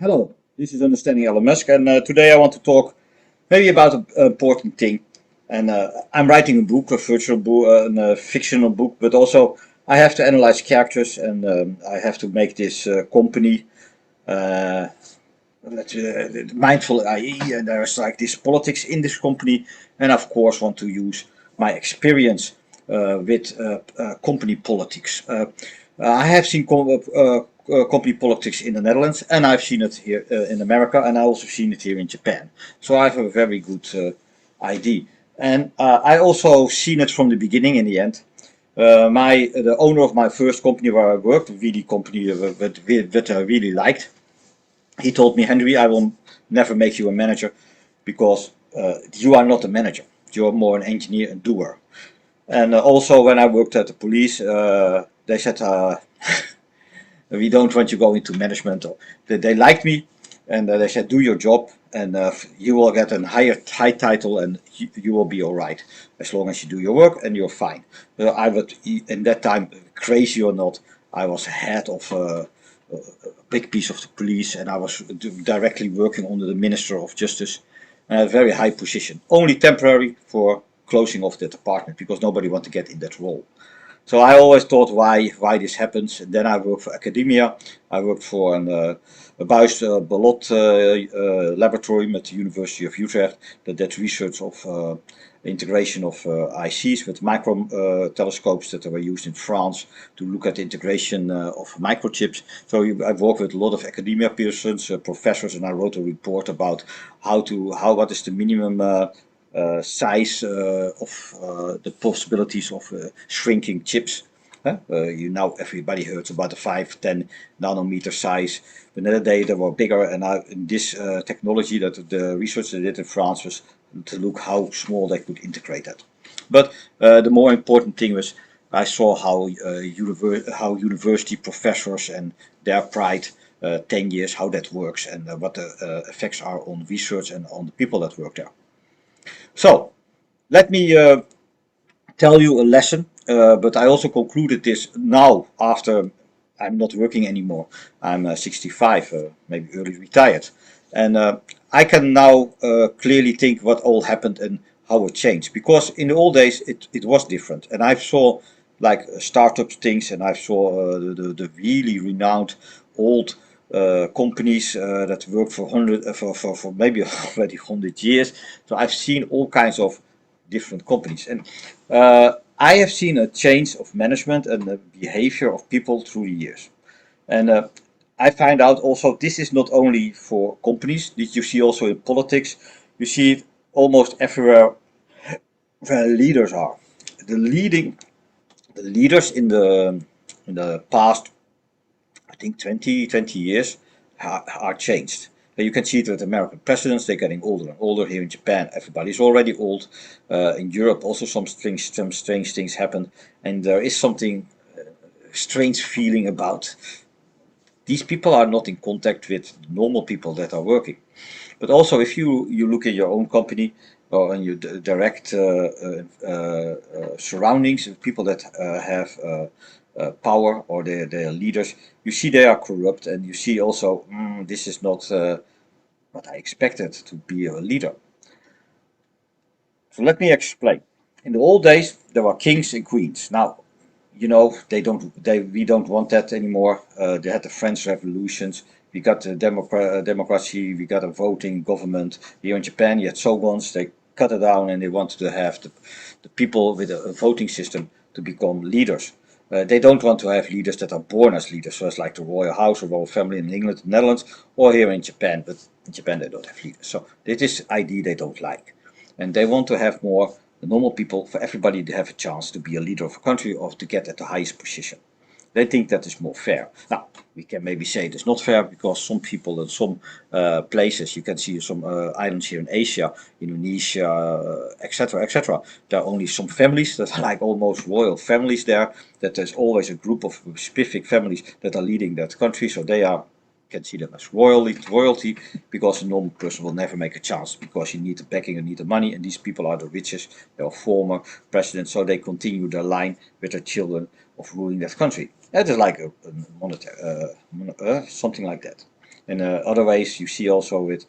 Hello, this is Understanding Elon Musk, and today I want to talk maybe about an important thing. And I'm writing a book, a virtual book, a fictional book, but also I have to analyze characters, and I have to make this company uh, mindful IE, and there's like this politics in this company, and of course want to use my experience with company politics. I have seen company politics in the Netherlands, and I've seen it here in America, and I also seen it here in Japan. So I have a very good ID, and I also seen it from the beginning in the end. The owner of my first company where I worked, a really company that I really liked, he told me, Henry, I will never make you a manager because you are not a manager. You're more an engineer and doer. And also when I worked at the police, they said, we don't want you going into management. They liked me, and they said, do your job, and you will get a high title, and you will be all right as long as you do your work, and you're fine. I would, in that time, crazy or not, I was head of a big piece of the police, and I was directly working under the Minister of Justice, a very high position. Only temporary for closing off that department because nobody wanted to get in that role. So I always thought why this happens. And then I worked for academia. I worked for a Buys Ballot laboratory at the University of Utrecht that did research of integration of ICs with micro telescopes that were used in France to look at the integration of microchips. So I've worked with a lot of academia persons, professors, and I wrote a report about what is the minimum size of the possibilities of shrinking chips. You now everybody heard about the 5-10 nanometer size. But another day they were bigger, and this technology that the research they did in France was to look how small they could integrate that. But the more important thing was I saw how university professors and their pride 10 years, how that works, and what the effects are on research and on the people that work there. So let me tell you a lesson, but I also concluded this now after I'm not working anymore. I'm 65, maybe early retired. And I can now clearly think what all happened and how it changed. Because in the old days it was different. And I saw like startup things, and I saw the really renowned old companies that work for for maybe already 100 years. So I've seen all kinds of different companies, and I have seen a change of management and the behavior of people through the years. And I find out also this is not only for companies. That you see also in politics. You see it almost everywhere where leaders are. The leading the leaders in the past, I think 20 years are changed. You can see it with American presidents, they're getting older and older. Here in Japan, everybody's already old. In Europe, also some strange things happen. And there is something strange feeling about these people are not in contact with normal people that are working. But also, if you look at your own company or in your direct surroundings, people that have power or they're leaders, you see they are corrupt, and you see also this is not what I expected to be a leader. So let me explain. In the old days, there were kings and queens. Now, we don't want that anymore. They had the French revolutions. We got the democracy. We got a voting government. Here in Japan, you had shoguns. They cut it down, and they wanted to have the people with a voting system to become leaders. They don't want to have leaders that are born as leaders, so it's like the royal house or royal family in England, the Netherlands, or here in Japan. But in Japan, they don't have leaders. So this is idea they don't like, and they want to have more the normal people, for everybody to have a chance to be a leader of a country or to get at the highest position. They think that is more fair. Now, we can maybe say it is not fair because some people in some places, you can see some islands here in Asia, Indonesia, etc., etc. There are only some families that are like almost royal families there, that there's always a group of specific families that are leading that country, so they are can see them as royalty, because a normal person will never make a chance because you need the backing, you need the money, and these people are the richest, they are former presidents, so they continue their line with their children of ruling that country. That is like a monetary, something like that. And other ways you see also with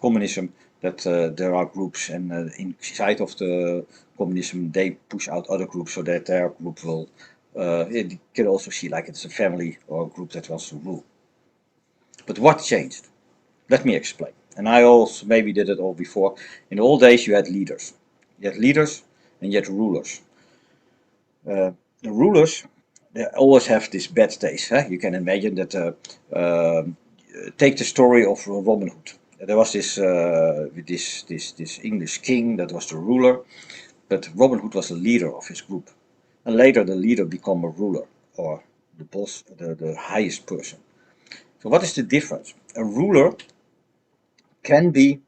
communism that there are groups, and inside of the communism they push out other groups so that their group will. You can also see like it's a family or a group that wants to rule. But what changed? Let me explain. And I also maybe did it all before. In the old days, you had leaders. You had leaders and you had rulers. The rulers, they always have this bad taste. Huh? You can imagine that. Take the story of Robin Hood. There was this English king that was the ruler, but Robin Hood was the leader of his group. And later, the leader became a ruler or the boss, the highest person. So, what is the difference? A ruler can be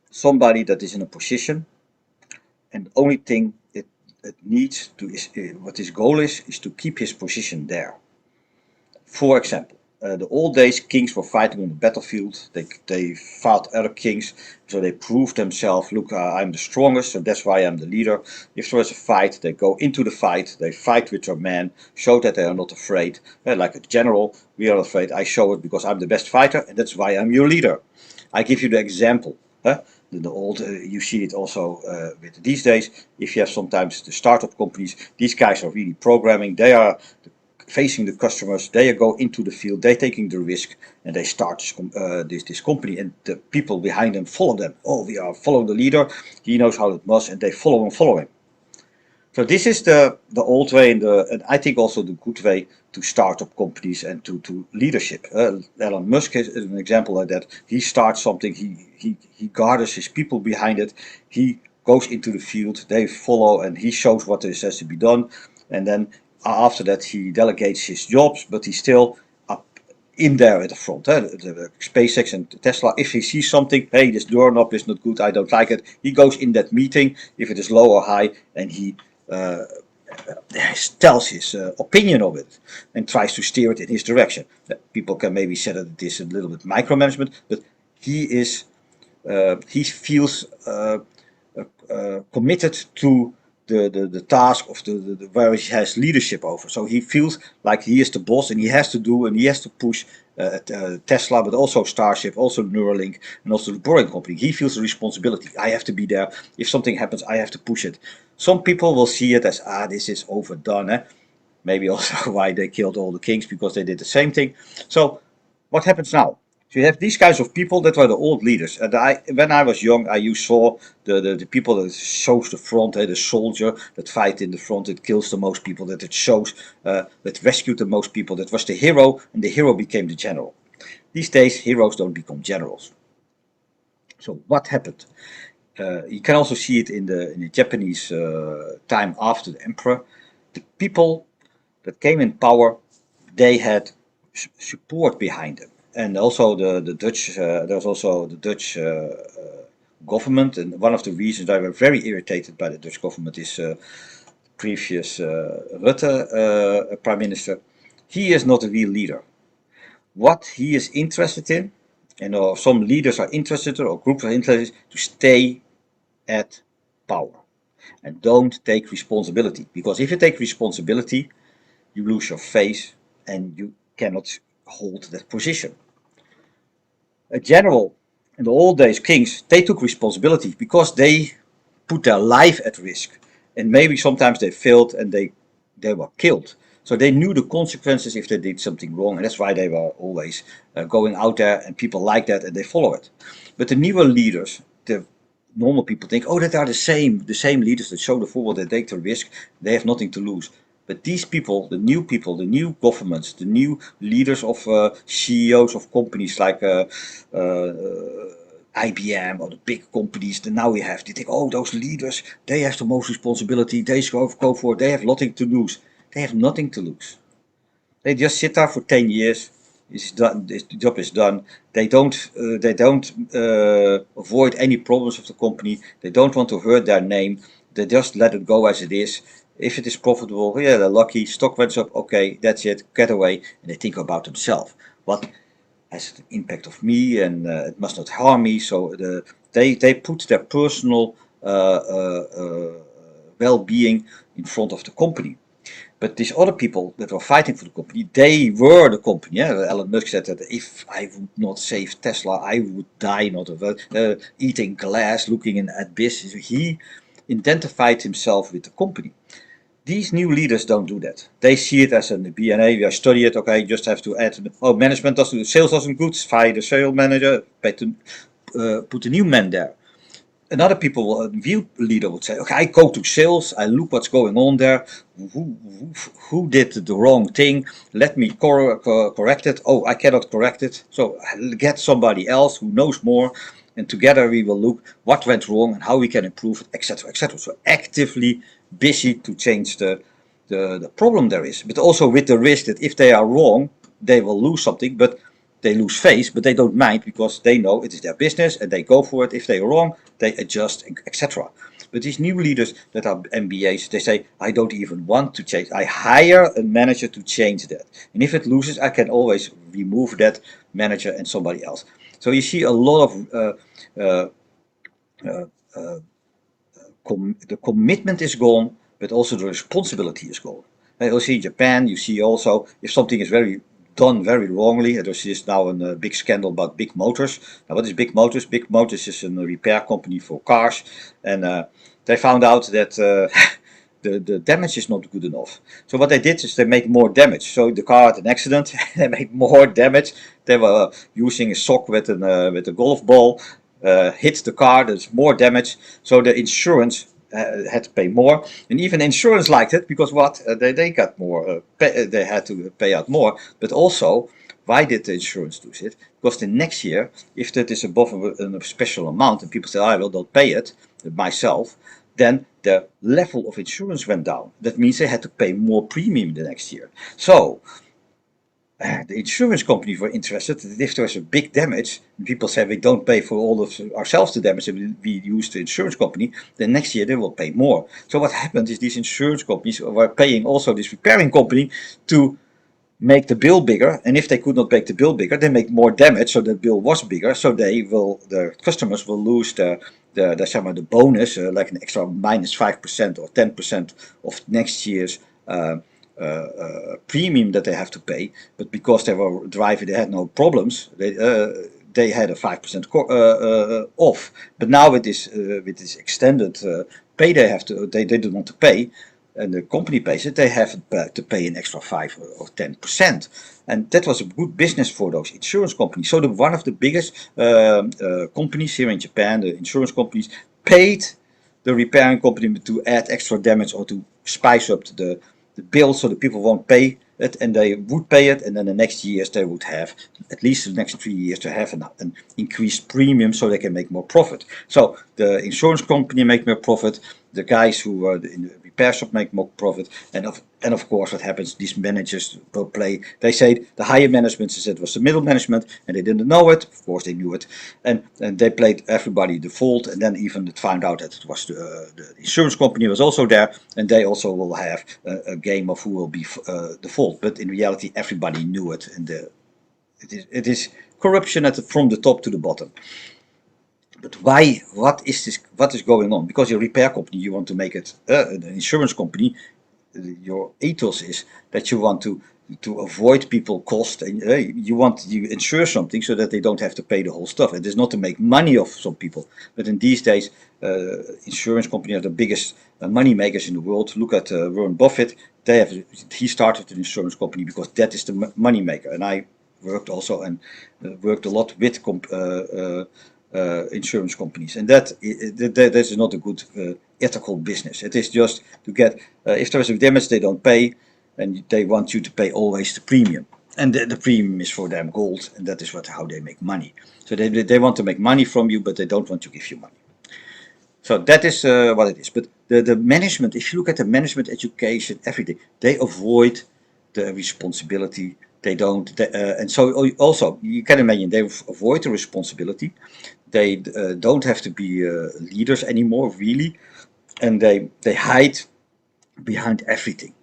somebody that is in a position, and the only thing it needs to is what his goal is to keep his position there. For example, the old days kings were fighting on the battlefield. They fought other kings, so they proved themselves. Look, I'm the strongest, so that's why I'm the leader. If there is a fight, they go into the fight. They fight with their men, show that they are not afraid. Like a general, we are afraid. I show it because I'm the best fighter, and that's why I'm your leader. I give you the example. The old, you see it also with these days. If you have sometimes the startup companies, these guys are really programming. They are facing the customers. They go into the field. They're taking the risk, and they start this company. And the people behind them follow them. Oh, we are following the leader. He knows how it must, and they follow him. So this is the old way, and I think also the good way to start up companies and to leadership. Elon Musk is an example like that. He starts something, he gathers his people behind it, he goes into the field, they follow, and he shows what has to be done, and then after that he delegates his jobs, but he's still up in there at the front. The SpaceX and Tesla, if he sees something, hey, this doorknob is not good, I don't like it, he goes in that meeting, if it is low or high, and he uh, tells his opinion of it and tries to steer it in his direction. People can maybe say that it is a little bit micromanagement, but he feels committed to the task of the where he has leadership over. So he feels like he is the boss and he has to do and he has to push Tesla, but also Starship, also Neuralink, and also the Boring Company. He feels the responsibility. I have to be there. If something happens, I have to push it. Some people will see it as, this is overdone. Maybe also why they killed all the kings, because they did the same thing. So what happens now? So you have these kinds of people that were the old leaders. And when I was young, I saw the people that shows the front, the soldier that fight in the front, that kills the most people, that it shows, that rescued the most people. That was the hero, and the hero became the general. These days, heroes don't become generals. So what happened? You can also see it in the Japanese time after the emperor. The people that came in power, they had support behind them. And also the Dutch, there's also the Dutch government, and one of the reasons I was very irritated by the Dutch government is previous Rutte prime minister. He is not a real leader. What he is interested in, and some leaders are interested or groups are interested to stay at power and don't take responsibility. Because if you take responsibility, you lose your face and you cannot hold that position. A general in the old days, kings, they took responsibility because they put their life at risk. And maybe sometimes they failed and they were killed. So they knew the consequences if they did something wrong, and that's why they were always going out there, and people like that and they follow it. But the newer leaders, the normal people think, oh, that are the same leaders that show the forward, that take the risk, they have nothing to lose. But these people, the new governments, the new leaders of CEOs of companies like IBM or the big companies that now we have, they think, oh, those leaders, they have the most responsibility, they go for it, they have nothing to lose. They have nothing to lose. They just sit there for 10 years. It's done. The job is done. They don't avoid any problems of the company. They don't want to hurt their name. They just let it go as it is. If it is profitable, yeah, they're lucky. Stock went up, okay, that's it. Get away, and they think about themselves. What has the impact of me, and it must not harm me. So they put their personal well-being in front of the company. But these other people that were fighting for the company, they were the company. Yeah? Elon Musk said that if I would not save Tesla, I would die not of eating glass, looking in at business. He identified himself with the company. These new leaders don't do that. They see it as a BNA. I study it. Okay, just have to add. Oh, management doesn't. Sales doesn't good. Fire the sales manager. Put a new man there. Another people, a view leader would say, okay, I go to sales, I look what's going on there, who did the wrong thing, let me correct it. Oh, I cannot correct it, so I'll get somebody else who knows more, and together we will look what went wrong and how we can improve it, etc., etc. So actively busy to change the problem there is, but also with the risk that if they are wrong, they will lose something, but they lose face, but they don't mind because they know it is their business and they go for it. If they are wrong, they adjust, etc. But these new leaders that are MBAs, they say, I don't even want to change. I hire a manager to change that. And if it loses, I can always remove that manager and somebody else. So you see a lot of uh, uh, uh, the commitment is gone, but also the responsibility is gone. You see in Japan, you see also if something is done very wrongly. There is now a big scandal about Big Motors. Now, what is Big Motors? Big Motors is a repair company for cars, and they found out that the damage is not good enough. So what they did is they made more damage. So the car had an accident, they made more damage. They were using a sock with a golf ball, hit the car. There's more damage. So the insurance had to pay more, and even insurance liked it because what they got more. They had to pay out more, but also. Why did the insurance do it? Because the next year, if that is above a special amount and people say, I will not pay it myself, then the level of insurance went down. That means they had to pay more premium the next year. So the insurance companies were interested that if there was a big damage, and people said we don't pay for all of ourselves the damage, and we use the insurance company, then next year they will pay more. So what happened is these insurance companies were paying also this repairing company to make the bill bigger, and if they could not make the bill bigger, they make more damage, so the bill was bigger, so the customers will lose the bonus, like an extra -5% or 10% of next year's premium that they have to pay, but because they were driving, they had no problems, they had a 5% off. But now with this extended pay, they don't want to pay, and the company pays it, they have to pay an extra 5 or 10%. And that was a good business for those insurance companies. So one of the biggest companies here in Japan, the insurance companies, paid the repairing company to add extra damage or to spice up the bill so the people won't pay it, and they would pay it, and then the next years they would have, at least the next 3 years, to have an increased premium so they can make more profit. So the insurance company make more profit, the guys who are in the repair shop make more profit, and of course what happens, these managers will play, they say the higher management said it was the middle management and they didn't know it, of course they knew it, and they played everybody the fault, and then even it found out that it was the insurance company was also there, and they also will have a game of who will be the fault, but in reality everybody knew it, and it is corruption from the top to the bottom. But why? What is this? What is going on? Because you're a repair company, you want to make it an insurance company. Your ethos is that you want to avoid people cost, and you insure something so that they don't have to pay the whole stuff. It is not to make money off some people, but in these days, insurance companies are the biggest money makers in the world. Look at Warren Buffett. He started an insurance company because that is the money maker, and I worked also and worked a lot with insurance companies, and that is not a good ethical business. It is just to get if there is a damage they don't pay, and they want you to pay always the premium, and the premium is for them gold, and that is how they make money. So they want to make money from you, but they don't want to give you money. So that is what it is. But the management, if you look at the management education, everything, they avoid the responsibility. They don't, and so also you can imagine they avoid the responsibility. They don't have to be leaders anymore, really, and they hide behind everything.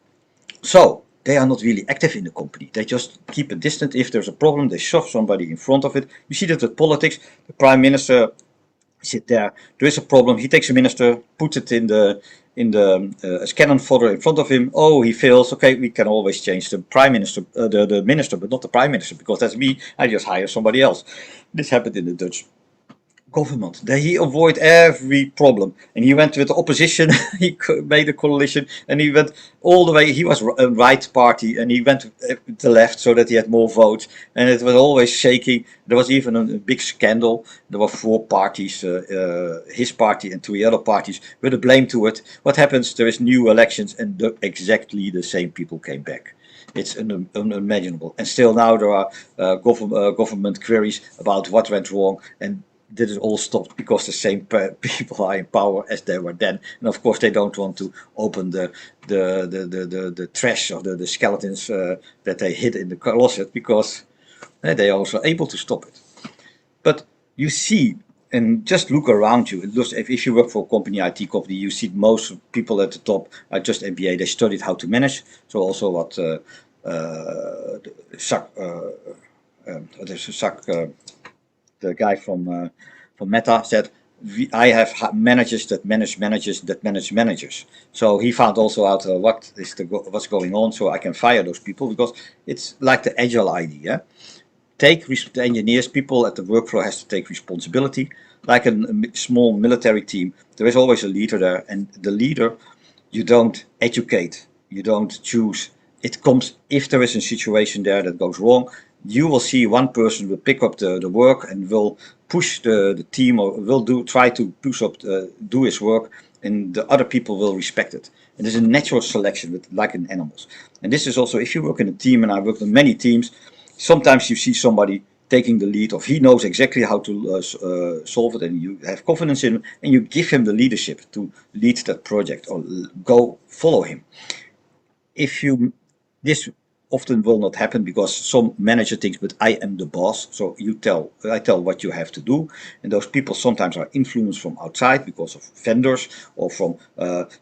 So they are not really active in the company. They just keep a distance. If there's a problem, they shove somebody in front of it. You see that with politics. The prime minister sit there. There is a problem. He takes a minister, puts it in in the as cannon fodder in front of him. Oh, he fails. Okay, we can always change the prime minister, the minister, but not the prime minister, because that's me. I just hire somebody else. This happened in the Dutch government. He avoid every problem, and he went with the opposition. He made a coalition, and he went all the way. He was a right party, and he went to the left so that he had more votes. And it was always shaking. There was even a big scandal. There were four parties, his party and three other parties, with the blame to it. What happens? There is new elections, and exactly the same people came back. It's unimaginable. And still now there are government queries about what went wrong, and did it all stopped because the same people are in power as they were then. And of course they don't want to open the trash or the skeletons that they hid in the closet, because they are also able to stop it. But you see, and just look around you. It looks, if you work for a company, IT company, you see most people at the top are just MBA. They studied how to manage. So also what Zak, the guy from Meta said, I have managers that manage managers that manage managers. So he found also out what's going on, so I can fire those people, because it's like the agile idea. The engineers, people at the workflow has to take responsibility. Like a small military team, there is always a leader there, and the leader, you don't educate, you don't choose. It comes, if there is a situation there that goes wrong, you will see one person will pick up the work and will push the team, or will try to push up do his work, and the other people will respect it. And there's a natural selection with, like in animals. And this is also, if you work in a team, and I worked in many teams, sometimes you see somebody taking the lead, or he knows exactly how to solve it, and you have confidence in him, and you give him the leadership to lead that project, or go follow him. If you This often will not happen, because some manager thinks, but I am the boss, so I tell what you have to do. And those people sometimes are influenced from outside because of vendors, or from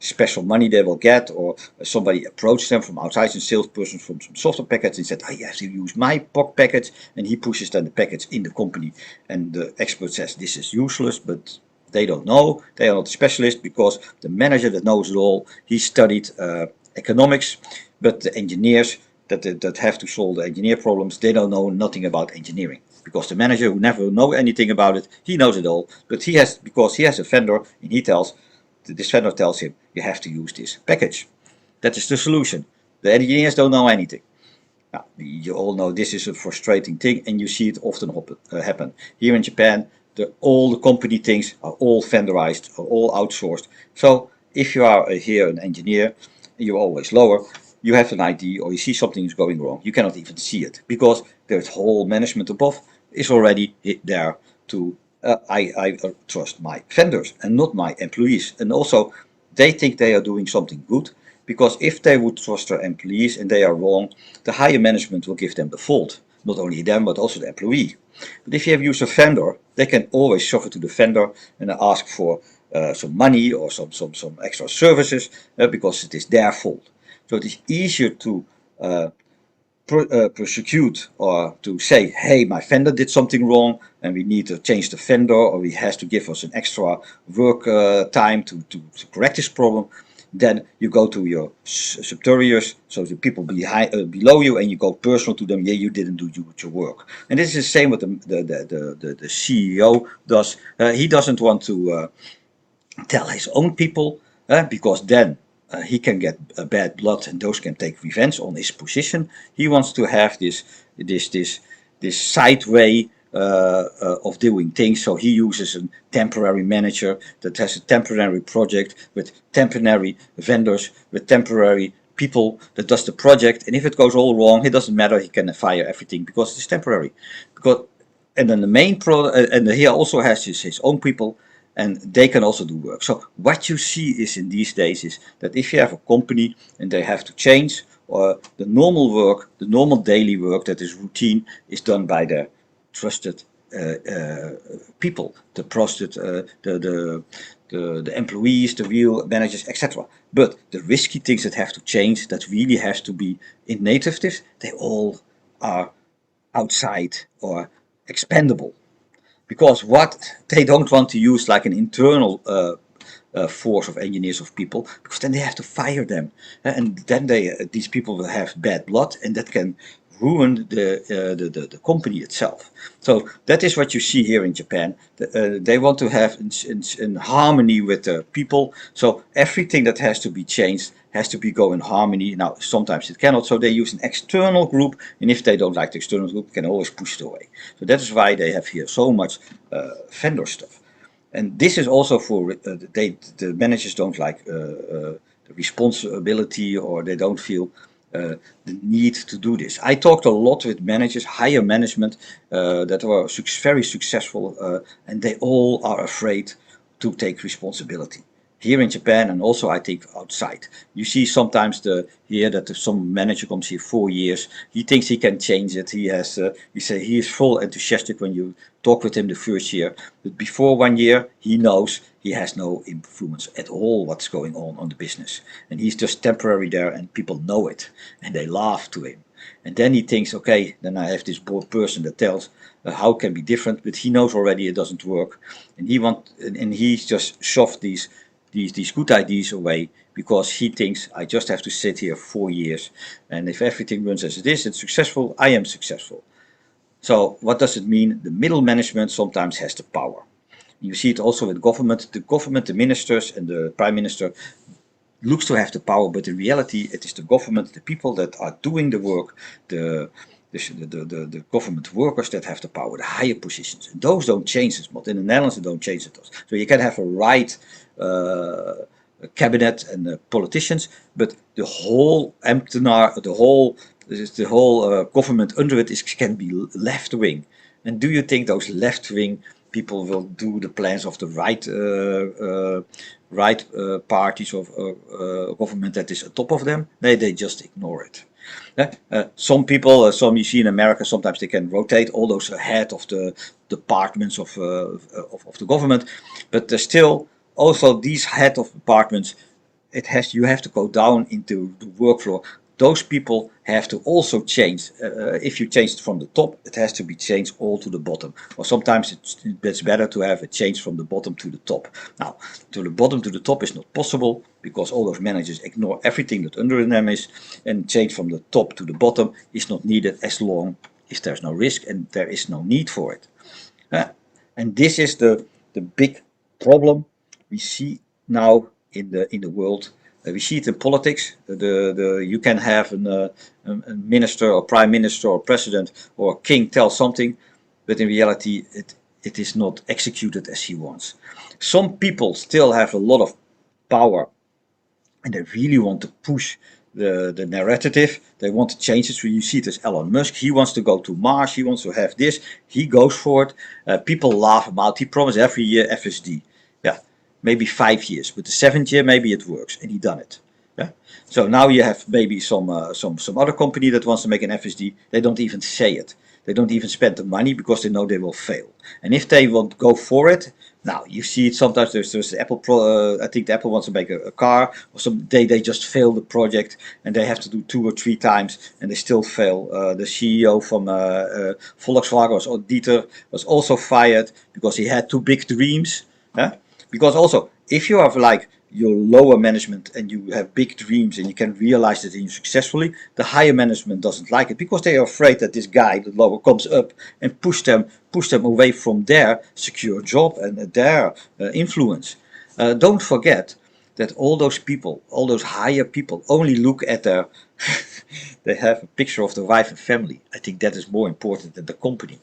special money they will get, or somebody approached them from outside, a salesperson from some software package, and said, I have to use my POC package, and he pushes then the package in the company, and the expert says this is useless, but they don't know, they are not specialists, because the manager that knows it all, he studied economics, but the engineers that have to solve the engineer problems, they don't know nothing about engineering, because the manager who never know anything about it, he knows it all, but because he has a vendor, and this vendor tells him, you have to use this package. That is the solution. The engineers don't know anything. Now, you all know this is a frustrating thing, and you see it often happen. Here in Japan, all the company things are all vendorized, are all outsourced. So if you are here an engineer, you're always lower, you have an idea, or you see something is going wrong, you cannot even see it, because there's whole management above is already there to I trust my vendors and not my employees. And also they think they are doing something good, because if they would trust their employees and they are wrong, the higher management will give them the fault, not only them but also the employee. But if you have used a vendor, they can always suffer to the vendor and ask for some money, or some extra services, because it is their fault. So it is easier to prosecute, or to say, hey, my vendor did something wrong and we need to change the vendor, or he has to give us an extra work time to correct this problem. Then you go to your superiors, so the people below you, and you go personal to them. Yeah, you didn't do your work. And this is the same what the CEO does. He doesn't want to tell his own people, because then he can get bad blood, and those can take revenge on his position. He wants to have this side way of doing things. So he uses a temporary manager that has a temporary project with temporary vendors, with temporary people that does the project. And if it goes all wrong, it doesn't matter. He can fire everything because it's temporary. Because and then the main and he also has his own people, and they can also do work. So what you see is in these days is that if you have a company and they have to change, or the normal work, the normal daily work that is routine, is done by the trusted people, the trusted the employees, the real managers, etc. But the risky things that have to change, that really has to be in native, they all are outside or expendable, because what they don't want to use like an internal force of engineers of people, because then they have to fire them. And then these people will have bad blood, and that can ruin the company itself. So that is what you see here in Japan. They want to have in harmony with the people. So everything that has to be changed has to be go in harmony. Now sometimes it cannot, so they use an external group, and if they don't like the external group, they can always push it away. So that is why they have here so much vendor stuff. And this is also for the managers don't like the responsibility, or they don't feel the need to do this. I talked a lot with managers, higher management, that were very successful, and they all are afraid to take responsibility. Here in Japan, and also I think outside, you see sometimes here that some manager comes here 4 years. He thinks he can change it. He is full enthusiastic when you talk with him the first year, but before 1 year he knows he has no influence at all what's going on the business, and he's just temporary there, and people know it, and they laugh to him. And then he thinks, okay, then I have this person that tells how it can be different, but he knows already it doesn't work, and he's just shoved these good ideas away, because he thinks I just have to sit here 4 years, and if everything runs as it is, it's successful, I am successful. So what does it mean? The middle management sometimes has the power. You see it also with government. The government, the ministers and the prime minister looks to have the power, but in reality it is the government, the people that are doing the work, the government workers that have the power, the higher positions. And those don't change as much. In the Netherlands, they don't change it. So you can have a right cabinet and politicians, but the whole ambtenaar, the whole government under it can be left wing. And do you think those left wing people will do the plans of the right parties of government that is on top of them? They just ignore it. Some people, some you see in America, sometimes they can rotate all those head of the departments of the government, but there's still also these head of departments. You have to go down into the workflow. Those people have to also change. If you change it from the top, it has to be changed all to the bottom. Or sometimes it's better to have a change from the bottom to the top. Now, to the bottom to the top is not possible, because all those managers ignore everything that under them is, and change from the top to the bottom is not needed as long as there's no risk and there is no need for it. And this is the big problem we see now in the world. We see it in politics. You can have a minister or prime minister or president or king tell something, but in reality it is not executed as he wants. Some people still have a lot of power, and they really want to push the narrative. They want to change it. So you see it as Elon Musk. He wants to go to Mars. He wants to have this. He goes for it. People laugh him out. He promised every year FSD. Yeah, maybe 5 years, but the 7th year maybe it works, and he done it. Yeah. So now you have maybe some other company that wants to make an FSD. They don't even say it. They don't even spend the money, because they know they will fail. And if they won't go for it, now you see it sometimes. There's Apple. I think the Apple wants to make a car, or they just fail the project, and they have to do 2 or 3 times, and they still fail. The CEO from Volkswagen, Dieter, was also fired because he had too big dreams. Because also, if you have like your lower management and you have big dreams and you can realize that you successfully, the higher management doesn't like it, because they are afraid that this guy, the lower, comes up and push them away from their secure job and their influence. Don't forget that all those people, all those higher people, only look at their they have a picture of the wife and family. I think that is more important than the company.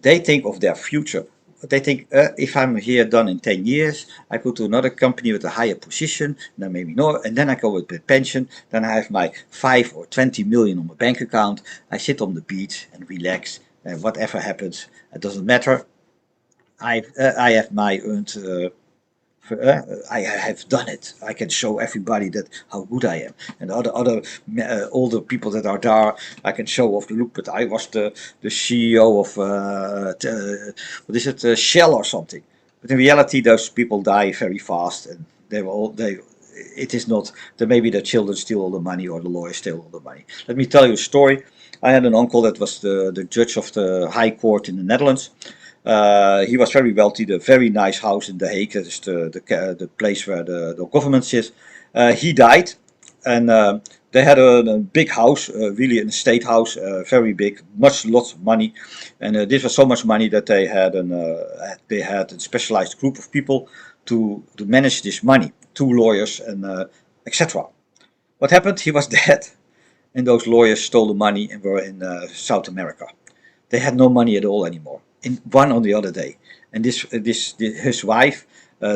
They think of their future. They think, if I'm here done in 10 years, I go to another company with a higher position, then maybe no, and then I go with the pension, then I have my 5 or 20 million on my bank account, I sit on the beach and relax, and whatever happens, it doesn't matter. I have my earned, I have done it. I can show everybody that how good I am, and other older people that are there, I can show off the look. But I was the CEO of what is it, Shell or something. But in reality, those people die very fast, and they. It is not that maybe their children steal all the money or the lawyers steal all the money. Let me tell you a story. I had an uncle that was the judge of the High Court in the Netherlands. He was very wealthy, the very nice house in The Hague, that is the place where the government sits. He died, and they had a big house, really an estate house, very big, lots of money, and this was so much money that they had a specialized group of people to manage this money, two lawyers and etc. What happened? He was dead, and those lawyers stole the money and were in South America. They had no money at all anymore. In one on the other day, and his wife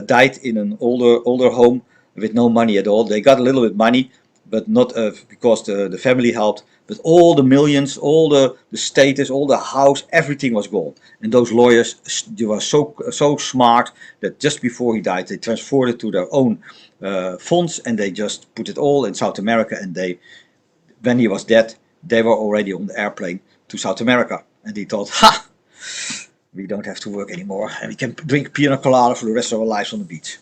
died in an older home with no money at all. They got a little bit money, but not because the family helped. But all the millions, all the status, all the house, everything was gone. And those lawyers, they were so smart that just before he died, they transferred it to their own funds, and they just put it all in South America. And when he was dead, they were already on the airplane to South America. And he thought, ha, we don't have to work anymore, and we can drink pina colada for the rest of our lives on the beach.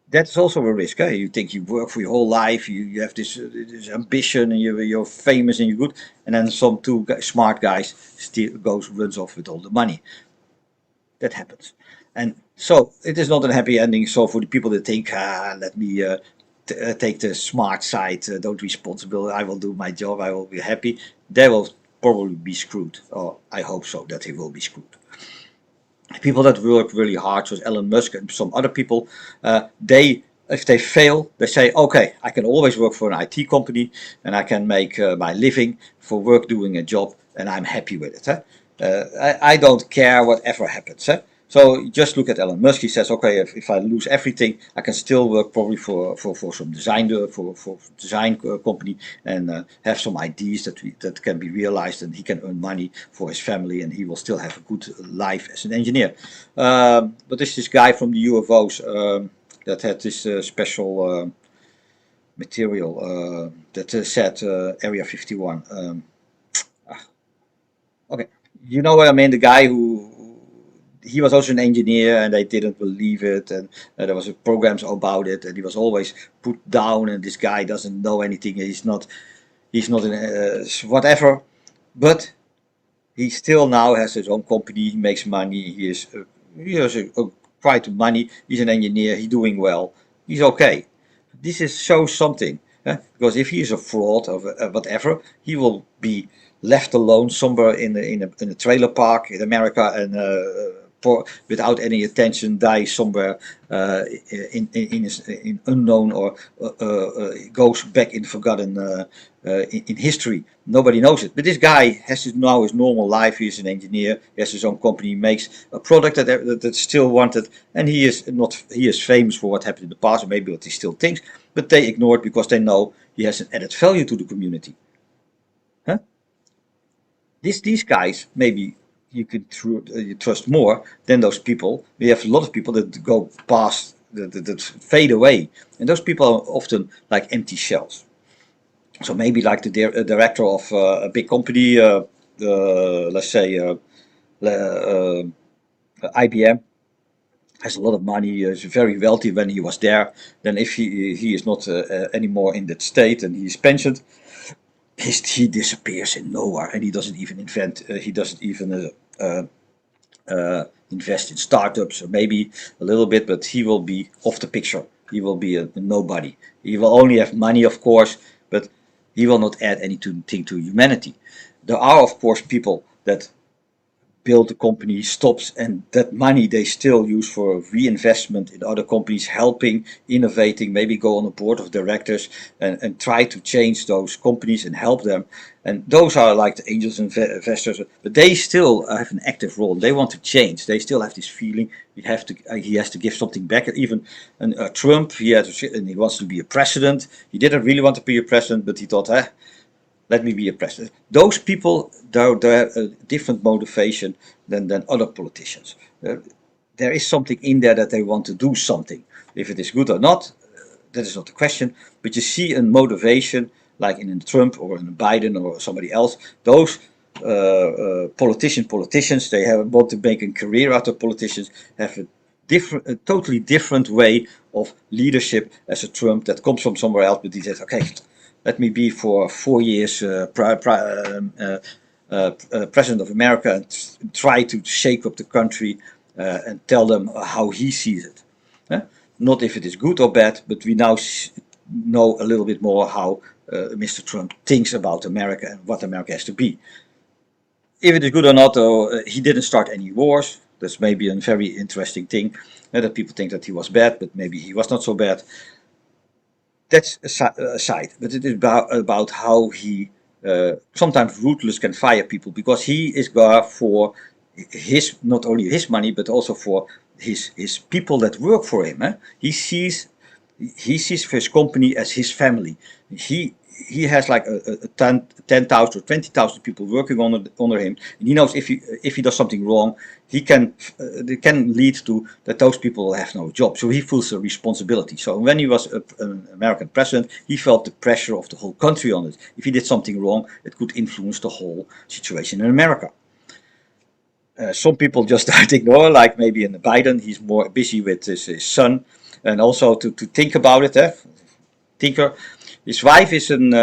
That's also a risk. Eh? You think you work for your whole life, you have this ambition, and you're famous and you're good, and then some two smart guys runs off with all the money. That happens, and so it is not a happy ending. So for the people that think, let me take the smart side, don't responsible, I will do my job, I will be happy, they will probably be screwed, or I hope so that they will be screwed. People that work really hard, such as Elon Musk and some other people, if they fail, they say, okay, I can always work for an IT company and I can make my living for work doing a job, and I'm happy with it. I don't care whatever happens. So just look at Elon Musk. He says, okay, if I lose everything, I can still work probably for some design for design company, and have some ideas that can be realized, and he can earn money for his family, and he will still have a good life as an engineer. But there's this guy from the UFOs that had this special material that said Area 51. Okay, you know what I mean? The guy who he was also an engineer, and they didn't believe it, and there was programs about it, and he was always put down, and this guy doesn't know anything, he's not in whatever, but he still now has his own company, he makes money, he has quite money, he's an engineer, he's doing well, he's okay. This shows something, because if he is a fraud or whatever, he will be left alone somewhere in a trailer park in America, and without any attention, die somewhere in unknown, or goes back in forgotten in history. Nobody knows it. But this guy has now his normal life. He's an engineer. He has his own company. He makes a product that's still wanted, and he is not. He is famous for what happened in the past, or maybe what he still thinks. But they ignore it because they know he has an added value to the community. Huh? These guys, maybe you could you trust more than those people. We have a lot of people that go past, that fade away, and those people are often like empty shells. So maybe like the director of a big company, let's say IBM, has a lot of money, is very wealthy when he was there. Then if he is not anymore in that state and he's pensioned, he disappears in nowhere, and he doesn't even invest in startups, or maybe a little bit, but he will be off the picture. He will be a nobody. He will only have money, of course, but he will not add anything to humanity. There are, of course, people that build the company, stops, and that money they still use for reinvestment in other companies, helping, innovating, maybe go on a board of directors, and try to change those companies and help them. And those are like the angels investors, but they still have an active role. They want to change. They still have this feeling he has to give something back. Even Trump, and he wants to be a president. He didn't really want to be a president, but he thought, let me be a president. Those people, they have a different motivation than other politicians. There is something in there that they want to do something. If it is good or not, that is not the question. But you see a motivation, like in a Trump or in a Biden or somebody else. Those politicians, want to make a career out of politicians, have a totally different way of leadership as a Trump that comes from somewhere else, but he says, okay, let me be for 4 years president of America and try to shake up the country and tell them how he sees it. Eh? Not if it is good or bad, but we now know a little bit more how Mr. Trump thinks about America and what America has to be. If it is good or not, he didn't start any wars. That's maybe a very interesting thing. That people think that he was bad, but maybe he was not so bad. That's aside, but it is about how he sometimes ruthless can fire people because he is there for his not only his money but also for his people that work for him. Eh? He sees his company as his family. He he has like a 10,000 or 20,000 people working under him, and he knows if he does something wrong, it can lead to that those people have no job. So he feels a responsibility. So when he was an American president, he felt the pressure of the whole country on it. If he did something wrong, it could influence the whole situation in America. Some people just don't ignore, like maybe in Biden, he's more busy with his son, and also to think about it. Thinker. His wife is an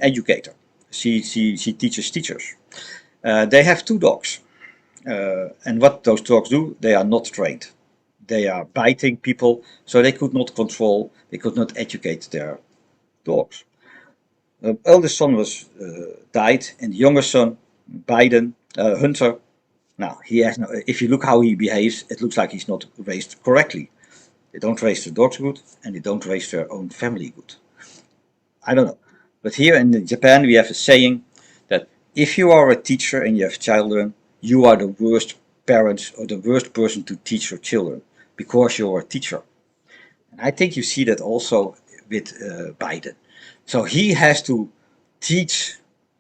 educator. She teaches teachers. They have two dogs, and what those dogs do, they are not trained. They are biting people, so they could not control. They could not educate their dogs. The eldest son was died, and the youngest son, Biden, Hunter. Now he has no. If you look how he behaves, it looks like he's not raised correctly. They don't raise their dogs good, and they don't raise their own family good. I don't know. But here in Japan, we have a saying that if you are a teacher and you have children, you are the worst parents or the worst person to teach your children because you're a teacher. And I think you see that also with Biden. So he has to teach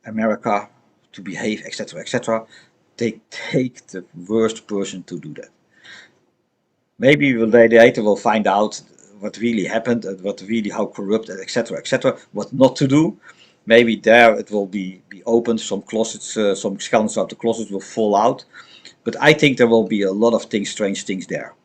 America to behave, etc., etc. They take the worst person to do that. Maybe later we'll find out what really happened and what really how corrupt and etc. What not to do. Maybe there it will be opened. Some closets, some skeletons out the closets will fall out. But I think there will be a lot of things, strange things there.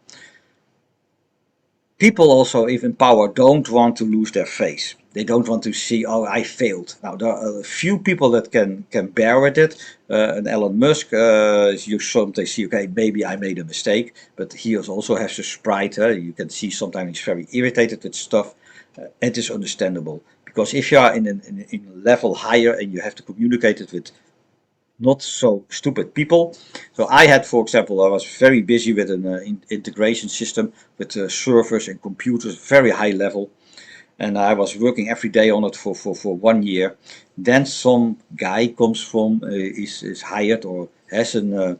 People also, even power, don't want to lose their face. They don't want to see, oh, I failed. Now, there are a few people that can bear with it. And Elon Musk, you sometimes see, okay, maybe I made a mistake, but he also has a sprite. You can see sometimes he's very irritated with stuff. It is understandable. Because if you are in a level higher and you have to communicate it with not so stupid people. So I had, for example, I was very busy with an integration system with servers and computers, very high level. And I was working every day on it for 1 year. Then some guy comes from, is hired or has a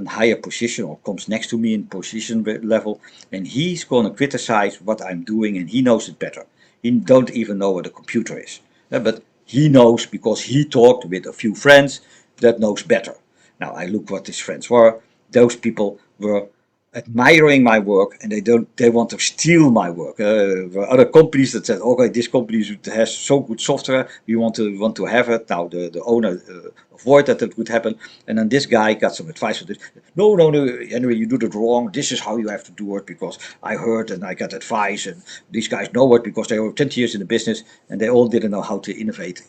higher position or comes next to me in position level. And he's going to criticize what I'm doing and he knows it better. He don't even know what a computer is. But he knows because he talked with a few friends that knows better. Now I look what his friends were. Those people were admiring my work and they want to steal my work. There were other companies that said, okay, this company has so good software, we want to have it. Now the owner avoided that would happen, and then this guy got some advice for this. No, Henry, you do it wrong. This is how you have to do it because I heard and I got advice, and these guys know it because they were 20 years in the business and they all didn't know how to innovate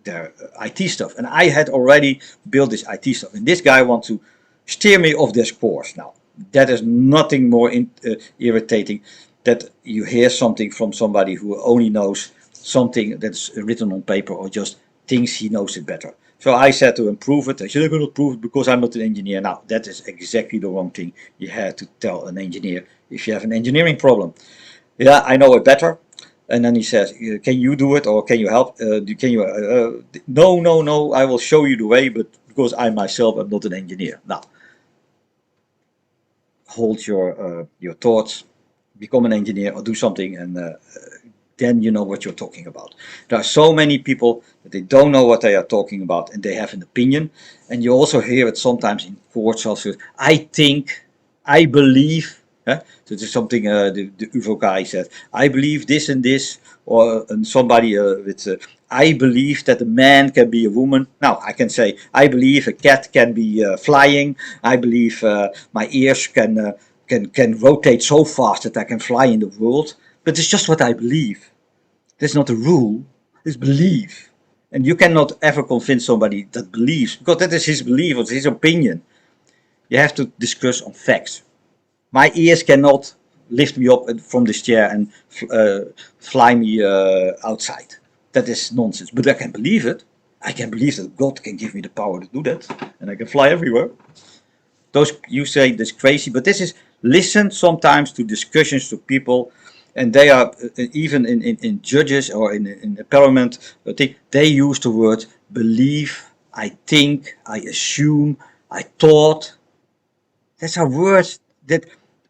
their IT stuff. And I had already built this IT stuff, and this guy wants to steer me off this course. Now, that is nothing more irritating that you hear something from somebody who only knows something that's written on paper or just thinks he knows it better. So I said to improve it. I said, I'm going to prove it because I'm not an engineer. Now, that is exactly the wrong thing you have to tell an engineer if you have an engineering problem. Yeah, I know it better. And then he says, can you do it or can you help? No, I will show you the way, but because I myself am not an engineer. Now, hold your thoughts, become an engineer or do something, and then you know what you're talking about. There are so many people that they don't know what they are talking about and they have an opinion. And you also hear it sometimes in courts also, I think, I believe. So this is something the UFO guy said, I believe this and this, or somebody with I believe that a man can be a woman. Now I can say I believe a cat can be flying. I believe my ears can rotate so fast that I can fly in the world. But it's just what I believe. That's not a rule. It's belief. And you cannot ever convince somebody that believes, because that is his belief or his opinion. You have to discuss on facts. My ears cannot lift me up from this chair and fly me outside. That is nonsense. But I can believe it. I can believe that God can give me the power to do that, and I can fly everywhere. Those you say this crazy, but this is listen sometimes to discussions to people, and they are even in judges or in the parliament. They use the word believe. I think. I assume. I thought. That's our words. That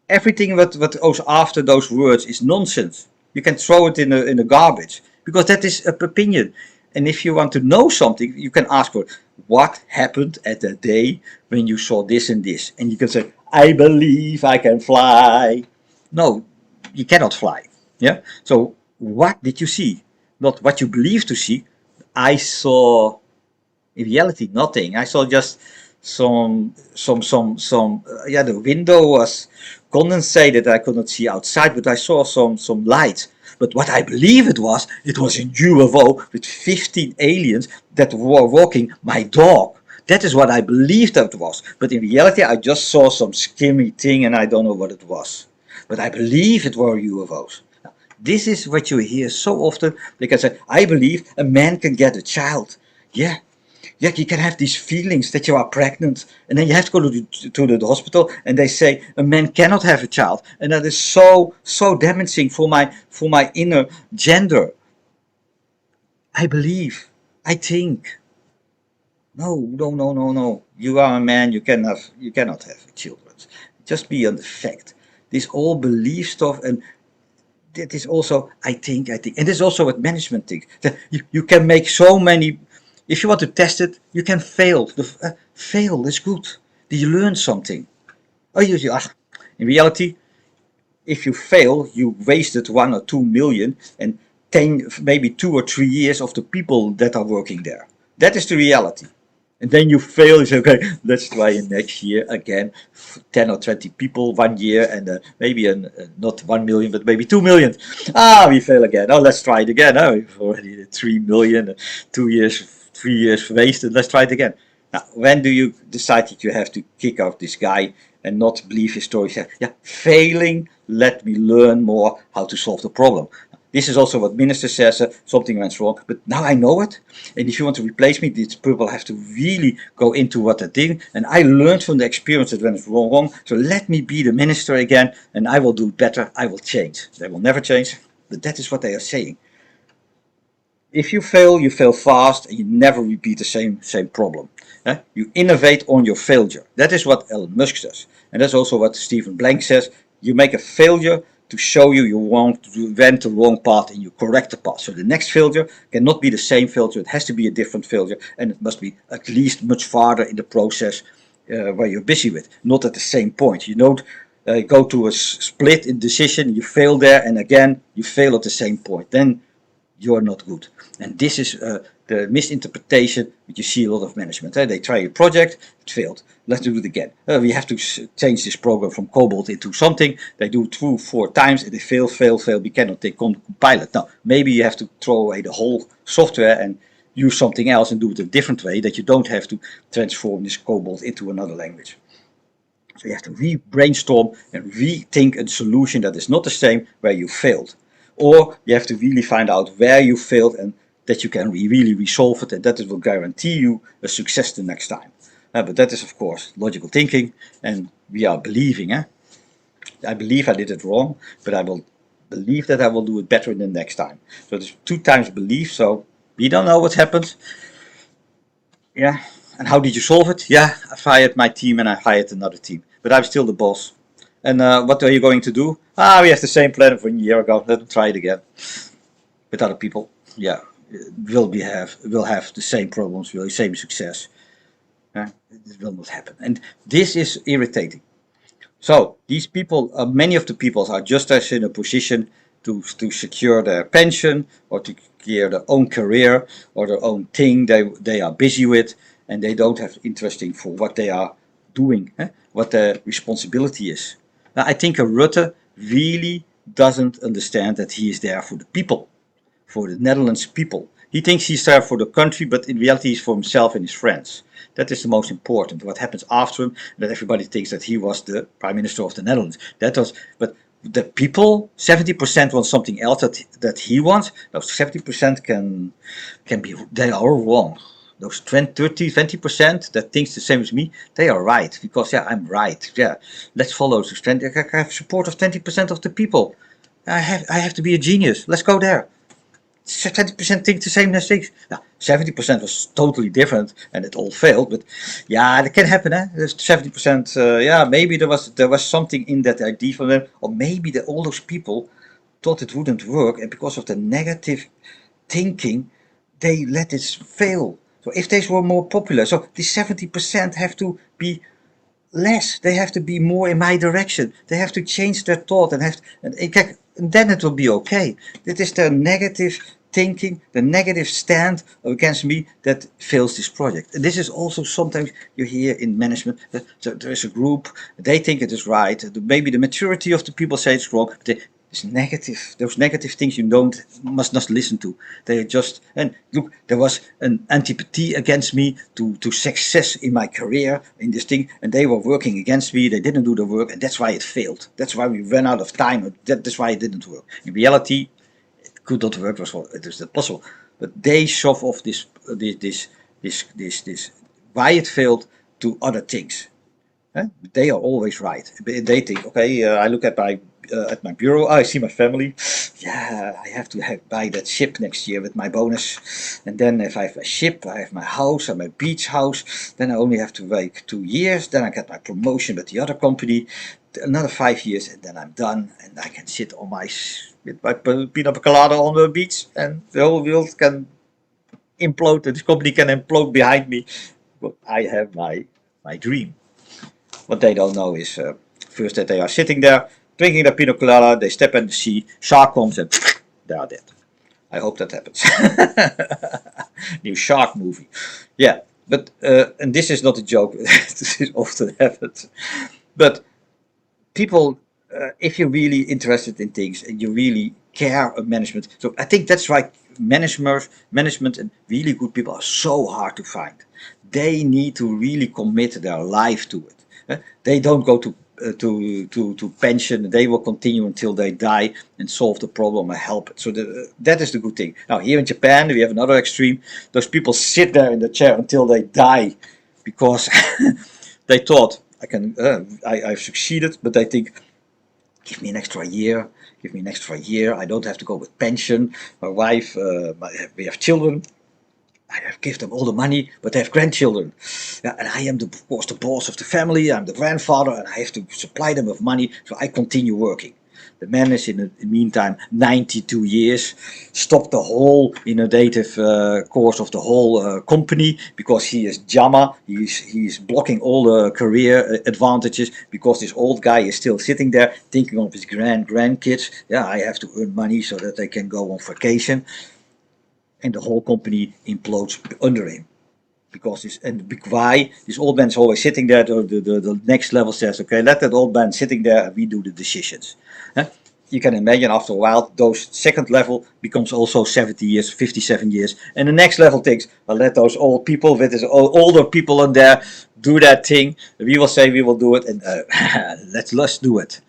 everything what goes after those words is nonsense. You can throw it in the garbage because that is an opinion. And if you want to know something, you can ask for what happened at the day when you saw this and this, and you can say, "I believe I can fly." No, you cannot fly. Yeah. So what did you see? Not what you believe to see. I saw in reality nothing. I saw just yeah, the window was condensated. I could not see outside, but I saw some light. But what I believe it was a UFO with 15 aliens that were walking my dog. That is what I believed that it was. But in reality, I just saw some skimmy thing and I don't know what it was. But I believe it were UFOs. This is what you hear so often. They can say, I believe a man can get a child. Yeah, yeah, you can have these feelings that you are pregnant, and then you have to go to the hospital, and they say a man cannot have a child, and that is so damaging for my inner gender. I believe, I think. No, no, no, no, no. You are a man. You cannot have children. Just be on the fact. This all belief stuff, and that is also I think, and this is also what management thinks. That you can make so many. If you want to test it, you can fail. Fail is good. Do you learn something? Oh, in reality, if you fail, you wasted 1 or 2 million and 10, maybe 2 or 3 years of the people that are working there. That is the reality. And then you fail, you say, okay, let's try it next year again. 10 or 20 people 1 year, and maybe not 1 million, but maybe 2 million. Ah, we fail again. Oh, let's try it again. Oh, we've already 3 million, 2 years, 3 years wasted. Let's try it again. Now, when do you decide that you have to kick out this guy and not believe his story? Say, yeah, failing, let me learn more how to solve the problem. This is also what minister says, something went wrong, but now I know it. And if you want to replace me, these people have to really go into what they're doing. And I learned from the experience that when it's wrong. So let me be the minister again, and I will do better. I will change. They will never change, but that is what they are saying. If you fail fast, and you never repeat the same problem. You innovate on your failure. That is what Elon Musk says. And that's also what Stephen Blank says. You make a failure to show you went the wrong path and you correct the path. So the next failure cannot be the same failure. It has to be a different failure, and it must be at least much farther in the process where you're busy with, not at the same point. You don't go to a split in decision, you fail there, and again you fail at the same point. Then you're not good. And this is the misinterpretation that you see a lot of management. They try a project, it failed. Let's do it again. We have to change this program from Cobalt into something. They do it 2-4 times, and they fail. We cannot compile it. Now, maybe you have to throw away the whole software and use something else and do it a different way, that you don't have to transform this Cobalt into another language. So you have to re-brainstorm and rethink a solution that is not the same where you failed. Or you have to really find out where you failed and that you can really resolve it, and that it will guarantee you a success the next time. But that is, of course, logical thinking, and we are believing. I believe I did it wrong, but I will believe that I will do it better the next time. So it's 2 times belief, so we don't know what happened. Yeah, and how did you solve it? Yeah, I fired my team and I hired another team, but I'm still the boss. And what are you going to do? Ah, we have the same plan for a year ago. Let's try it again with other people. Yeah, will have the same problems, will the same success. It will not happen, and this is irritating. So these people, many of the people are just as in a position to secure their pension or to secure their own career or their own thing they are busy with, and they don't have interesting for what they are doing, what their responsibility is. Now, I think Rutte really doesn't understand that he is there for the people, for the Netherlands people. He thinks he's there for the country, but in reality he's for himself and his friends. That is the most important. What happens after him, that everybody thinks that he was the Prime Minister of the Netherlands. That was, but the people, 70% want something else that he wants. Those 70% can be, they are wrong. Those 20% that thinks the same as me, they are right. Because, yeah, I'm right. Yeah, let's follow the trend. I have support of 20% of the people. I have to be a genius. Let's go there. 20% think the same as things. Now, 70% was totally different and it all failed, but yeah, that can happen. There's 70%, yeah, maybe there was something in that idea for them, or maybe all those people thought it wouldn't work, and because of the negative thinking, they let it fail. So if they were more popular, so the 70% have to be less. They have to be more in my direction. They have to change their thought and then it will be okay. It is their negative thinking, the negative stand against me that fails this project. And this is also sometimes you hear in management that there is a group, they think it is right. Maybe the maturity of the people say it's wrong. But it's negative. Those negative things you must not listen to. They just, and look, there was an antipathy against me to success in my career in this thing, and they were working against me. They didn't do the work, and that's why it failed. That's why we ran out of time. That's why it didn't work. In reality, it could not work. It was not possible. But they shove off this why it failed to other things. They are always right. They think, okay, I look at my bureau, I see my family. Yeah, I have to buy that ship next year with my bonus. And then if I have a ship, I have my house and my beach house. Then I only have to wait 2 years. Then I get my promotion with the other company. Another 5 years, and then I'm done. And I can sit with my pina colada on the beach, and the whole world can implode. This company can implode behind me. But I have my dream. What they don't know is first that they are sitting there drinking their pina colada, they step in the sea, shark comes and they are dead. I hope that happens. New shark movie. Yeah, but and this is not a joke. This is often happens. But people, if you're really interested in things and you really care about management, so I think that's why management and really good people are so hard to find. They need to really commit their life to it. They don't go to pension. They will continue until they die and solve the problem or help it. So that is the good thing. Now here in Japan we have another extreme. Those people sit there in the chair until they die because they thought I've succeeded, but they think, give me an extra year. Give me an extra year. I don't have to go with pension. My wife, we have children. I have give them all the money, but they have grandchildren. Yeah, and I am, of course, the boss of the family. I'm the grandfather, and I have to supply them with money, so I continue working. The man is in the meantime 92 years, stopped the whole innovative course of the whole company because he is JAMA. He's blocking all the career advantages because this old guy is still sitting there thinking of his grandkids. Yeah, I have to earn money so that they can go on vacation. And the whole company implodes under him. Because why? This old man is always sitting there. The next level says, okay, let that old man sitting there and we do the decisions. You can imagine after a while, those second level becomes also 70 years, 57 years. And the next level thinks, well, let those old people with his older people in there do that thing. We will say we will do it and let's do it.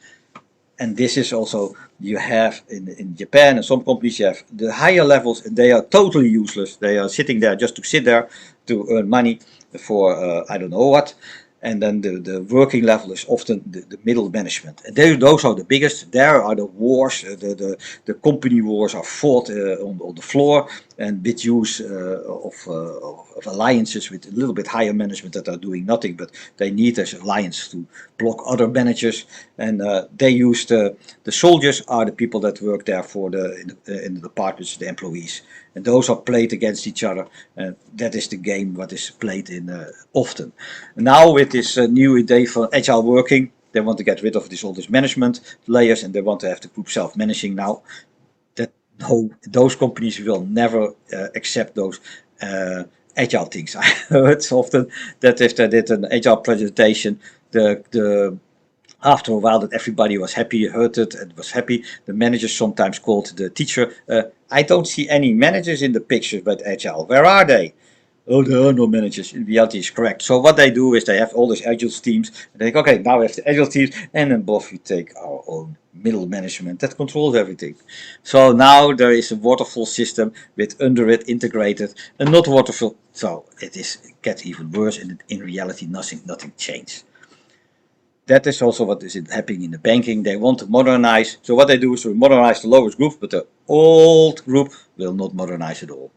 And this is also, you have in Japan and some companies, you have the higher levels and they are totally useless. They are sitting there just to sit there to earn money for I don't know what. And then the working level is often the middle management. And those are the biggest. There are the wars, the company wars are fought on the floor, and with use of alliances with a little bit higher management that are doing nothing, but they need this alliance to block other managers. And they use the soldiers are the people that work there for in the departments, the employees. And those are played against each other. And that is the game what is played in often. Now with this new idea for agile working, they want to get rid of all this management layers and they want to have the group self-managing now. No, those companies will never accept those agile things. I heard often that if they did an agile presentation, after a while that everybody was happy, heard it and was happy. The manager sometimes called the teacher, I don't see any managers in the picture with Agile. Where are they? Oh, there are no managers. In reality, is correct. So what they do is they have all these agile teams. And they think, okay, now we have the agile teams, and then above we take our own middle management that controls everything. So now there is a waterfall system with under it integrated and not waterfall. So it gets even worse, and in reality, nothing changed. That is also what is happening in the banking. They want to modernize. So what they do is to modernize the lowest group, but the old group will not modernize at all.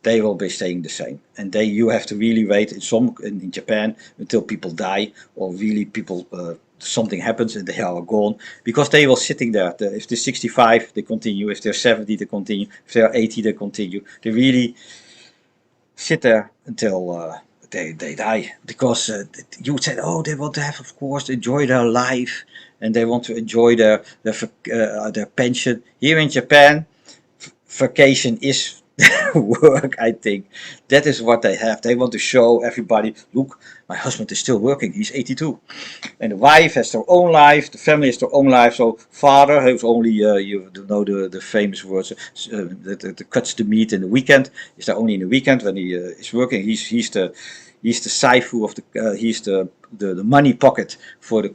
They will be staying the same. And you have to really wait in Japan until people die or really people something happens and they are gone because they will sitting there. If they're 65, they continue. If they're 70, they continue. If they're 80, they continue. They really sit there until they die because you said, oh, they want to have, of course, enjoy their life and they want to enjoy their pension. Here in Japan, vacation is work, I think. That is what they have. They want to show everybody, look, my husband is still working. He's 82. And the wife has their own life. The family has their own life. So father has only, you know the famous words, that cuts the meat in the weekend. Is there only in the weekend when he is working. He's the saifu of he's the money pocket for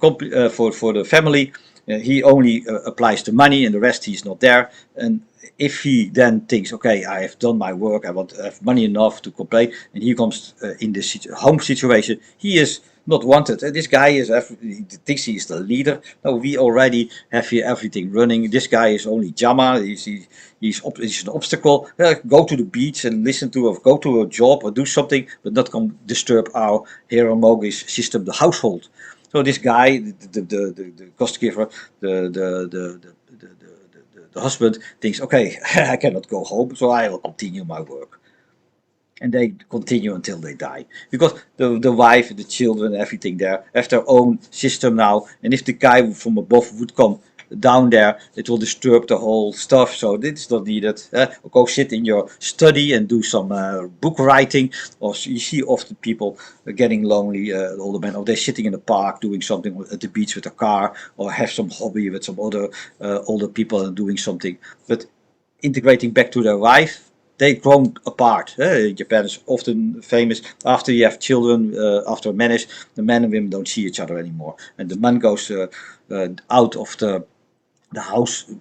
for the family. He only applies the money and the rest he's not there. And if he then thinks, okay, I have done my work, I want to have money enough to complain, and he comes in this home situation, he is not wanted. This guy he thinks he is the leader. No, we already have here everything running. This guy is only Jama. He's an obstacle. Go to the beach and listen to, or go to a job or do something, but not come disturb our Hieromogic system, the household. So this guy, the cost giver, the husband thinks, okay, I cannot go home, so I will continue my work. And they continue until they die. Because the wife, the children, everything there have their own system now. And if the guy from above would come down there, it will disturb the whole stuff. So this is not needed. Go sit in your study and do some book writing. Or you see often people getting lonely, older men, or they're sitting in the park doing something at the beach with a car, or have some hobby with some other older people and doing something. But integrating back to their wife, they grown apart. Japan is often famous after you have children, after marriage, the man and women don't see each other anymore, and the man goes out of the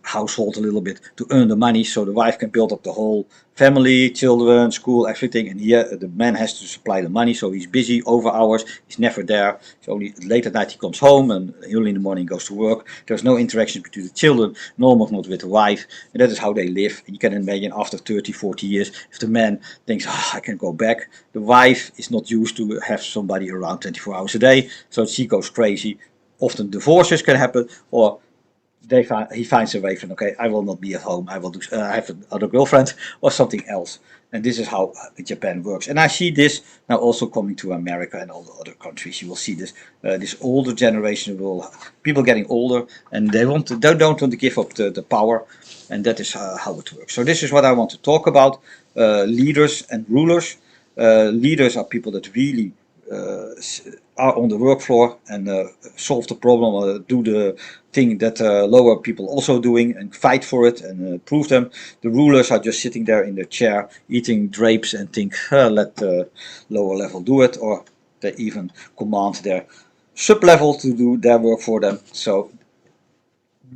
household a little bit to earn the money so the wife can build up the whole family, children, school, everything. And here the man has to supply the money, so he's busy over hours. He's never there. It's only late at night he comes home, and early in the morning goes to work. There's no interaction between the children, almost not with the wife, and that is how they live. And you can imagine after 30, 40 years, if the man thinks, I can go back, the wife is not used to have somebody around 24 hours a day, so she goes crazy. Often divorces can happen, or he finds a way from, okay, I will not be at home. I will do. I have another girlfriend or something else. And this is how Japan works. And I see this now also coming to America and all the other countries. You will see this. This older generation people getting older, and they don't want to give up the power, and that is how it works. So this is what I want to talk about: leaders and rulers. Leaders are people that really are on the work floor and solve the problem, or do the thing that lower people also doing and fight for it and prove them. The rulers are just sitting there in their chair eating grapes and think, let the lower level do it, or they even command their sub level to do their work for them. So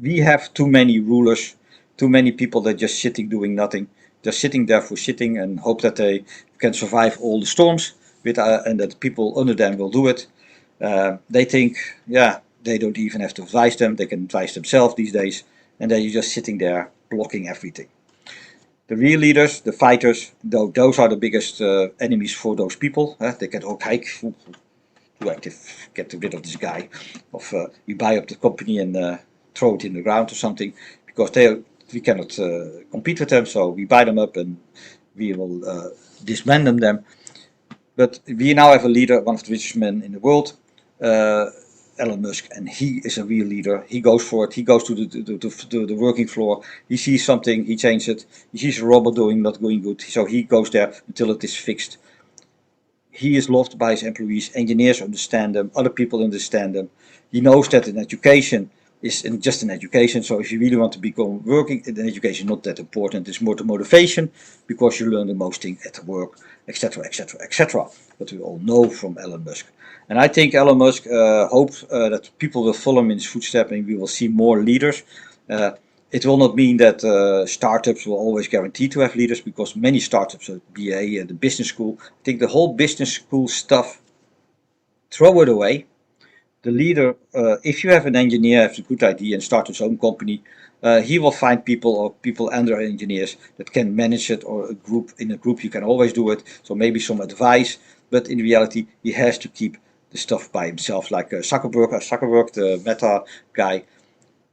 we have too many rulers, too many people that just sitting doing nothing. They're sitting there for sitting and hope that they can survive all the storms and that people under them will do it. They think, yeah, they don't even have to advise them. They can advise themselves these days, and they're just sitting there blocking everything. The real leaders, the fighters, those are the biggest enemies for those people. They get, okay, too active, get rid of this guy. Of we buy up the company and throw it in the ground or something, because we cannot compete with them, so we buy them up and we will disband them. But we now have a leader, one of the richest men in the world, Elon Musk, and he is a real leader. He goes for it. He goes to the working floor. He sees something, he changes it. He sees a robot not going good, so he goes there until it is fixed. He is loved by his employees. Engineers understand them. Other people understand them. He knows that in education, just an education. So if you really want to become working, then education is not that important. It's more the motivation, because you learn the most thing at work, etc., etc., etc. What we all know from Elon Musk. And I think Elon Musk hopes that people will follow him in his footsteps, and we will see more leaders. Uh, it will not mean that startups will always guarantee to have leaders, because many startups at BA, the business school, I think the whole business school stuff, throw it away. The leader, if you have an engineer, has a good idea and start his own company, he will find people or people under engineers that can manage it, or a group. In a group, you can always do it. So maybe some advice, but in reality, he has to keep the stuff by himself. Like Zuckerberg, the Meta guy,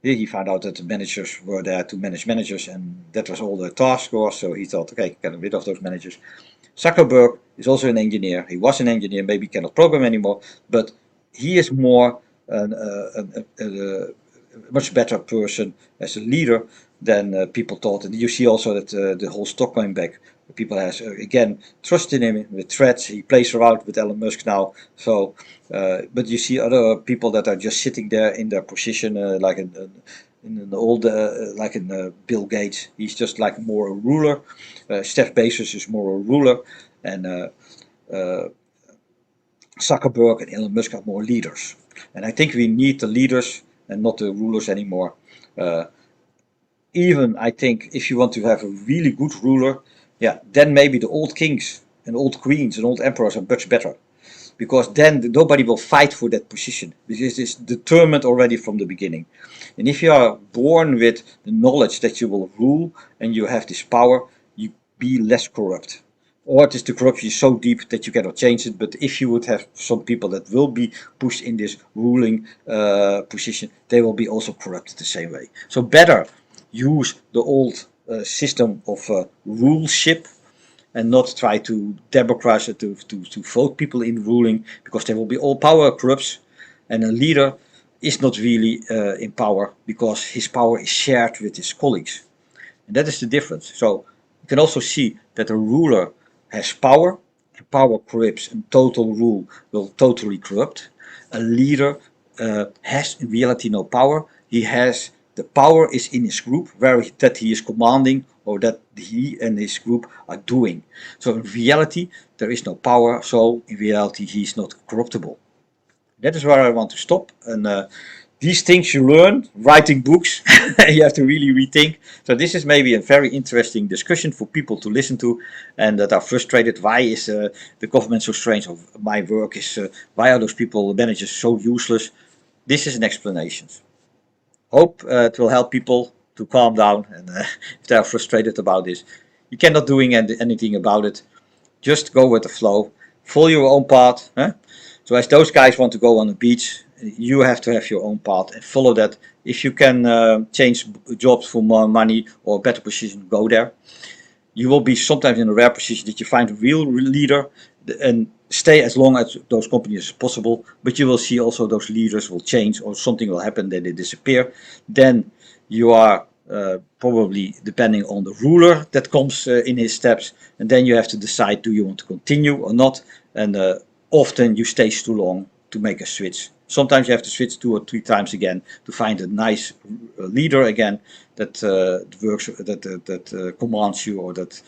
he found out that the managers were there to manage managers, and that was all the task was. So he thought, okay, get rid of those managers. Zuckerberg is also an engineer. He was an engineer, maybe cannot program anymore, but he is more a much better person as a leader than people thought. And you see also that the whole stock going back. People has again trust in him with threats. He plays around with Elon Musk now. So, but you see other people that are just sitting there in their position, like in an old, like in Bill Gates. He's just like more a ruler. Steph Bezos is more a ruler, and uh, Zuckerberg and Elon Musk are more leaders. And I think we need the leaders and not the rulers anymore. Uh, Even I think if you want to have a really good ruler, yeah, then maybe the old kings and old queens and old emperors are much better, because then nobody will fight for that position, because it's determined already from the beginning. And if you are born with the knowledge that you will rule and you have this power, you be less corrupt. Or it is the corruption is so deep that you cannot change it. But if you would have some people that will be pushed in this ruling position, they will be also corrupted the same way. So better use the old system of ruleship, and not try to democratize it, to vote people in ruling, because there will be all power corrupts, and a leader is not really in power, because his power is shared with his colleagues. And that is the difference. So you can also see that a ruler has power, and power corrupts, and total rule will totally corrupt. A leader has in reality no power. He has the power is in his group, that he is commanding, or that he and his group are doing. So in reality, there is no power. So in reality, he is not corruptible. That is where I want to stop. And these things you learn writing books, you have to really rethink. So this is maybe a very interesting discussion for people to listen to, and that are frustrated. Why is the government so strange? Or my work is why are those people managers so useless? This is an explanation. Hope it will help people to calm down, and if they are frustrated about this, you cannot doing anything about it. Just go with the flow, follow your own path. Huh? So as those guys want to go on the beach, you have to have your own path and follow that. If you can change jobs for more money or a better position, go there. You will be sometimes in a rare position that you find a real leader and stay as long as those companies as possible. But you will see also those leaders will change, or something will happen, then they disappear. Then you are probably depending on the ruler that comes in his steps, and then you have to decide, do you want to continue or not. And often you stay too long to make a switch. Sometimes you have to switch 2 or 3 times again to find a nice leader again that works, that commands you, or that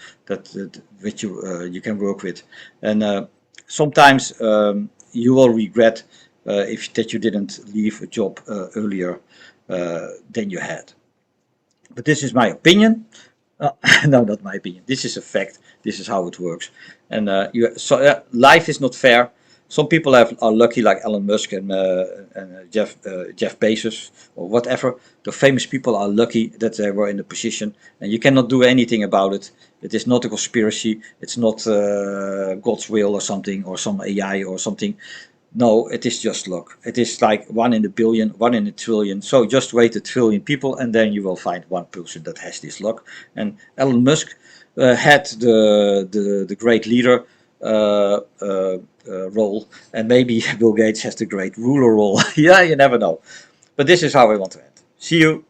which you can work with. And sometimes you will regret if that you didn't leave a job earlier than you had. But this is my opinion. Uh, no, not my opinion. This is a fact. This is how it works. And life is not fair. Some people are lucky, like Elon Musk and Jeff Bezos or whatever. The famous people are lucky that they were in a position, and you cannot do anything about it. It is not a conspiracy. It's not God's will or something, or some AI or something. No, it is just luck. It is like 1 in a billion, 1 in a trillion. So just wait 1 trillion people, and then you will find one person that has this luck. And Elon Musk had the great leader role, and maybe Bill Gates has the great ruler role. Yeah, you never know. But this is how I want to end. See you.